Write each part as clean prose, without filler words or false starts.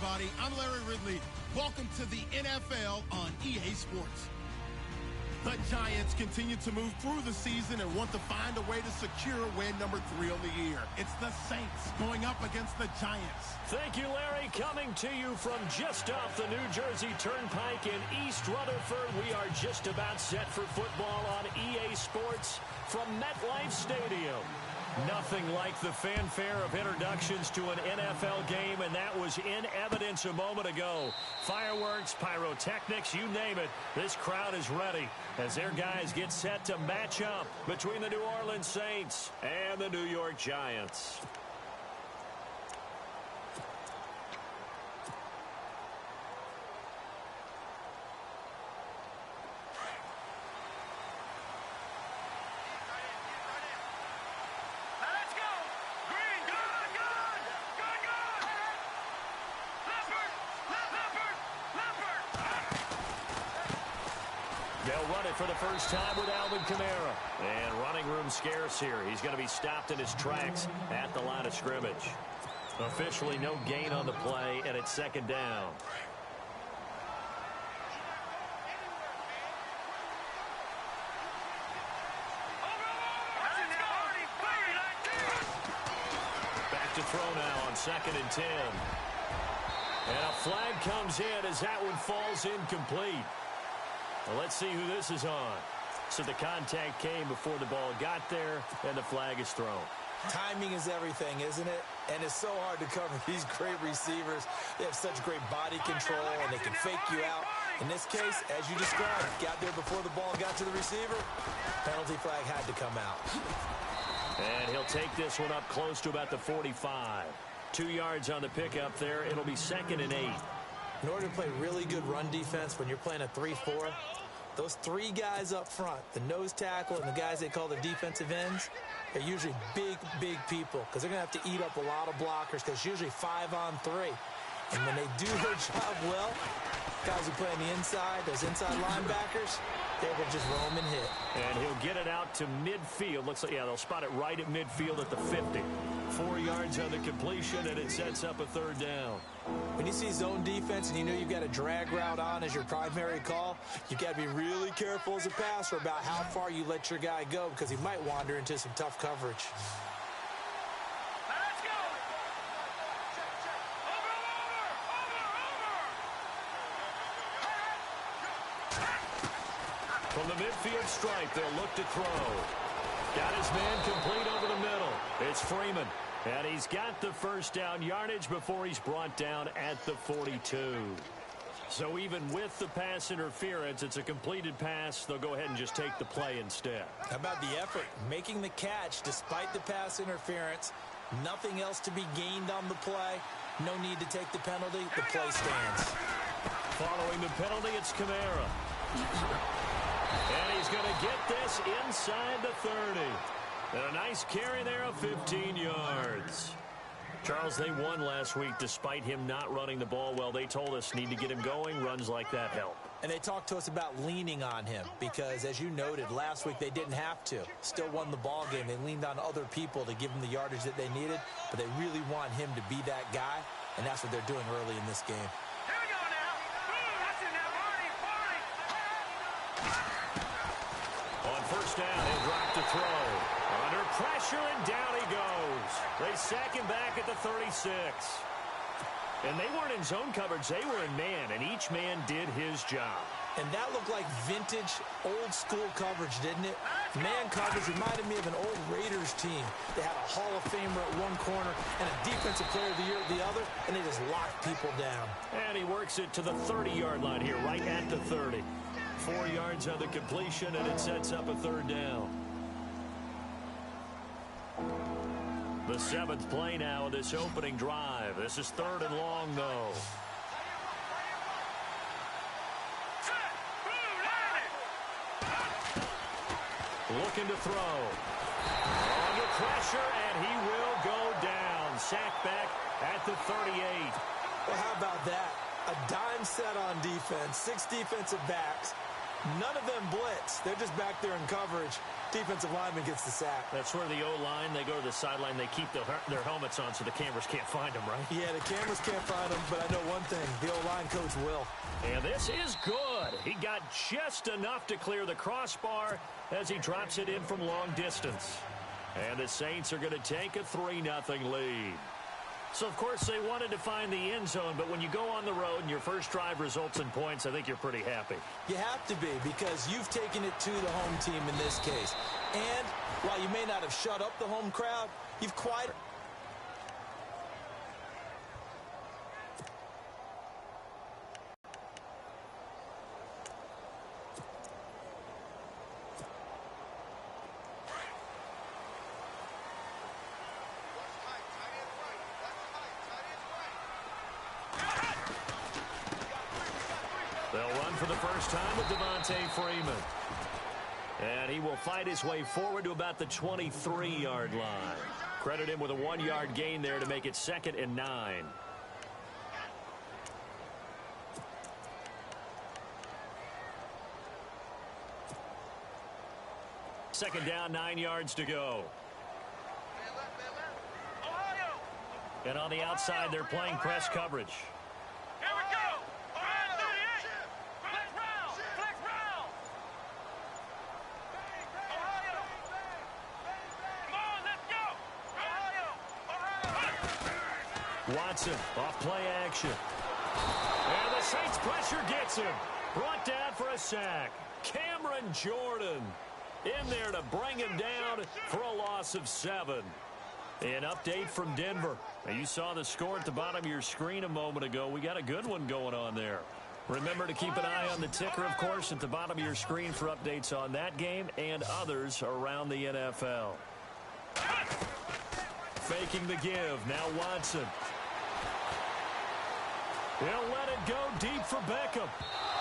everybody. I'm Larry Ridley. Welcome to the NFL on EA Sports. The Giants continue to move through the season and want to find a way to secure win number 3 on the year. It's the Saints going up against the Giants. Thank you, Larry. Coming to you from just off the New Jersey Turnpike in East Rutherford, we are just about set for football on EA Sports from MetLife Stadium. Nothing like the fanfare of introductions to an NFL game, and that was in evidence a moment ago. Fireworks, pyrotechnics, you name it. This crowd is ready as their guys get set to match up between the New Orleans Saints and the New York Giants. They'll run it for the first time with Alvin Kamara. And running room scarce here. He's going to be stopped in his tracks at the line of scrimmage. Officially no gain on the play, and it's second down. Back to throw now on 2nd and 10. And a flag comes in as that one falls incomplete. Well, let's see who this is on. So the contact came before the ball got there, and the flag is thrown. Timing is everything, isn't it? And it's so hard to cover these great receivers. They have such great body control, and they can fake you out. In this case, as you described, got there before the ball got to the receiver. Penalty flag had to come out. And he'll take this one up close to about the 45. 2 yards on the pickup there. It'll be 2nd and 8. In order to play really good run defense when you're playing a 3-4, those 3 guys up front, the nose tackle and the guys they call the defensive ends, they're usually big, big people because they're going to have to eat up a lot of blockers because it's usually 5-on-3. And when they do their job well, guys who play on the inside, those inside linebackers, they will just roam and hit. And he'll get it out to midfield. Looks like, yeah, they'll spot it right at midfield at the 50. 4 yards on the completion, and it sets up a 3rd down. When you see zone defense and you know you've got a drag route on as your primary call, you've got to be really careful as a passer about how far you let your guy go because he might wander into some tough coverage. From the midfield stripe, they'll look to throw. Got his man complete over the middle. It's Freeman. And he's got the first down yardage before he's brought down at the 42. So even with the pass interference, it's a completed pass. They'll go ahead and just take the play instead. How about the effort? Making the catch despite the pass interference. Nothing else to be gained on the play. No need to take the penalty. The play stands. Following the penalty, it's Kamara. And he's going to get this inside the 30. And a nice carry there of 15 yards. Charles, they won last week despite him not running the ball well. They told us need to get him going. Runs like that help. And they talked to us about leaning on him because, as you noted, last week they didn't have to. Still won the ball game. They leaned on other people to give them the yardage that they needed, but they really want him to be that guy, and that's what they're doing early in this game. On first down, he'll drop to throw. Under pressure, and down he goes. They sack him back at the 36. And they weren't in zone coverage. They were in man, and each man did his job. And that looked like vintage, old-school coverage, didn't it? Man coverage reminded me of an old Raiders team. They had a Hall of Famer at one corner and a Defensive Player of the Year at the other, and they just locked people down. And he works it to the 30-yard line here, right at the 30. 4 yards on the completion, and it sets up a 3rd down. The 7th play now of this opening drive. This is 3rd and long, though. Looking to throw. Under pressure, and he will go down. Sacked back at the 38. Well, how about that? A dime set on defense, 6 defensive backs. None of them blitz. They're just back there in coverage. Defensive lineman gets the sack. That's where the O-line, they go to the sideline, they keep their helmets on so the cameras can't find them, right? Yeah, the cameras can't find them, but I know one thing. The O-line coach will. And this is good. He got just enough to clear the crossbar as he drops it in from long distance. And the Saints are going to take a 3-0 lead. So, of course, they wanted to find the end zone, but when you go on the road and your first drive results in points, I think you're pretty happy. You have to be, because you've taken it to the home team in this case. And while you may not have shut up the home crowd, you've quieted. They'll run for the first time with Devontae Freeman. And he will fight his way forward to about the 23-yard line. Credit him with a 1-yard gain there to make it 2nd and 9. Second down, 9 yards to go. And on the outside, they're playing press coverage. Watson off play action. And the Saints pressure gets him. Brought down for a sack. Cameron Jordan in there to bring him down for a loss of 7. An update from Denver. Now, you saw the score at the bottom of your screen a moment ago. We got a good one going on there. Remember to keep an eye on the ticker, of course, at the bottom of your screen for updates on that game and others around the NFL. Faking the give. Now Watson. He'll let it go deep for Beckham.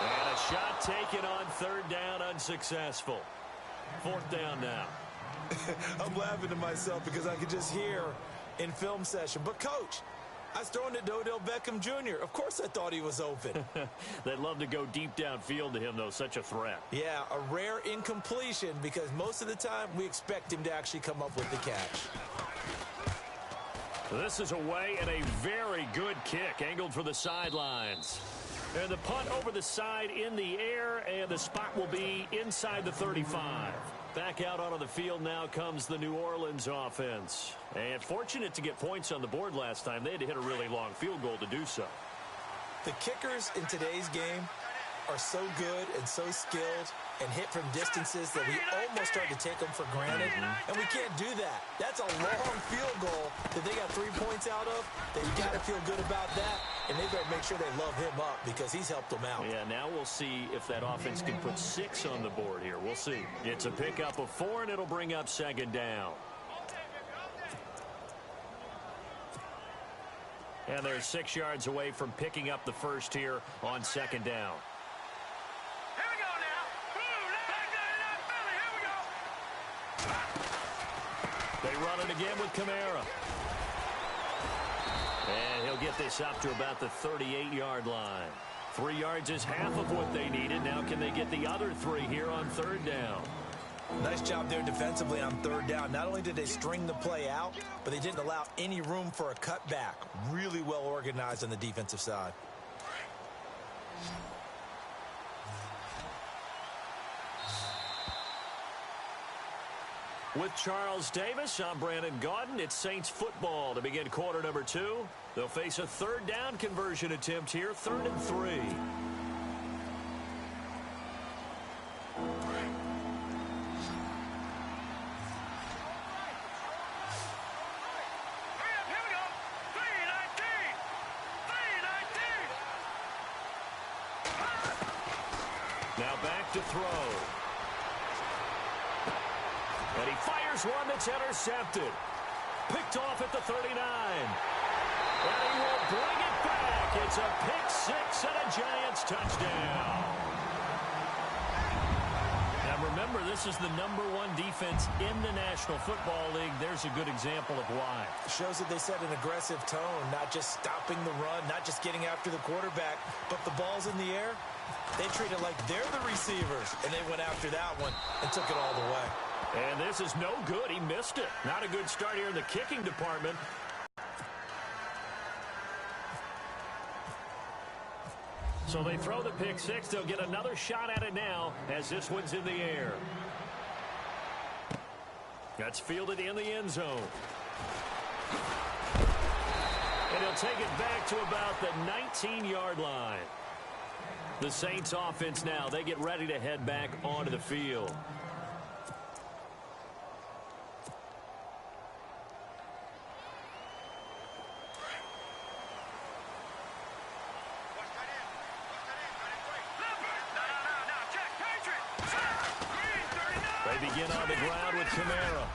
And a shot taken on 3rd down, unsuccessful. 4th down now. I'm laughing to myself because I could just hear in film session. But, Coach, I was throwing it to Odell Beckham Jr. Of course I thought he was open. They'd love to go deep downfield to him, though. Such a threat. Yeah, a rare incompletion because most of the time we expect him to actually come up with the catch. This is away and a very good kick angled for the sidelines. And the punt over the side in the air, and the spot will be inside the 35. Back out onto the field now comes the New Orleans offense. And fortunate to get points on the board last time. They had to hit a really long field goal to do so. The kickers in today's game are so good and so skilled and hit from distances that we almost start to take them for granted. And we can't do that. That's a long field goal that they got 3 points out of. They've got to feel good about that, and they better make sure they love him up because he's helped them out. Yeah, now we'll see if that offense can put 6 on the board here. We'll see. It's a pickup of 4, and it'll bring up 2nd down. And they're 6 yards away from picking up the first here on 2nd down. They run it again with Kamara. And he'll get this up to about the 38-yard line. 3 yards is half of what they needed. Now can they get the other 3 here on 3rd down? Nice job there defensively on 3rd down. Not only did they string the play out, but they didn't allow any room for a cutback. Really well organized on the defensive side. With Charles Davis, I'm Brandon Gaudin. It's Saints football to begin quarter number 2. They'll face a 3rd down conversion attempt here, 3rd and 3. Now back to throw. And he fires one that's intercepted. Picked off at the 39. And he will bring it back. It's a pick 6 and a Giants touchdown. Now remember, this is the #1 defense in the National Football League. There's a good example of why. Shows that they set an aggressive tone, not just stopping the run, not just getting after the quarterback, but the ball's in the air. They treat it like they're the receivers, and they went after that one and took it all the way. And this is no good. He missed it. Not a good start here in the kicking department. So they throw the pick six. They'll get another shot at it now as this one's in the air. That's fielded in the end zone. And he'll take it back to about the 19-yard line. The Saints offense now, they get ready to head back onto the field. They begin on the ground with Kamara.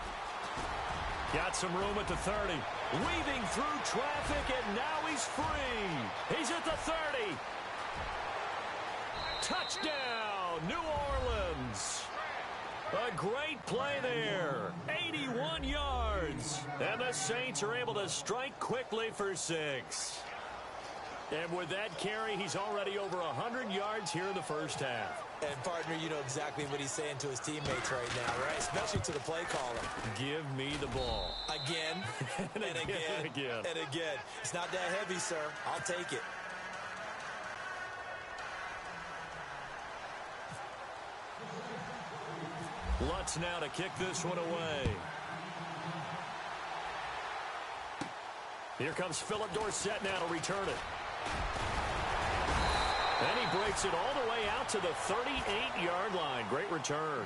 Got some room at the 30. Weaving through traffic, and now he's free. He's at the 30. Touchdown, New Orleans. A great play there. 81 yards. And the Saints are able to strike quickly for 6. And with that carry, he's already over 100 yards here in the first half. And, partner, you know exactly what he's saying to his teammates right now, right? Especially to the play caller. Give me the ball. Again, and again, and again. It's not that heavy, sir. I'll take it. Lutz now to kick this one away. Here comes Philip Dorsett now to return it. And he breaks it all the way out to the 38-yard line. Great return.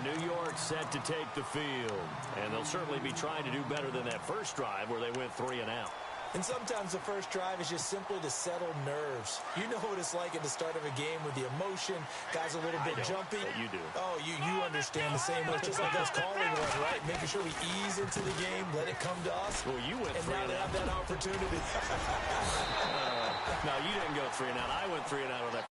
New York set to take the field. And they'll certainly be trying to do better than that first drive where they went 3 and out. And sometimes the first drive is just simply to settle nerves. You know what it's like at the start of a game with the emotion. Guys a little bit jumpy. You do. Oh, you understand the same way. It's just like us calling one, right? Making sure we ease into the game, let it come to us. Well, you went 3 and out. And now they have that opportunity. No, you didn't go 3 and out. I went 3 and out on that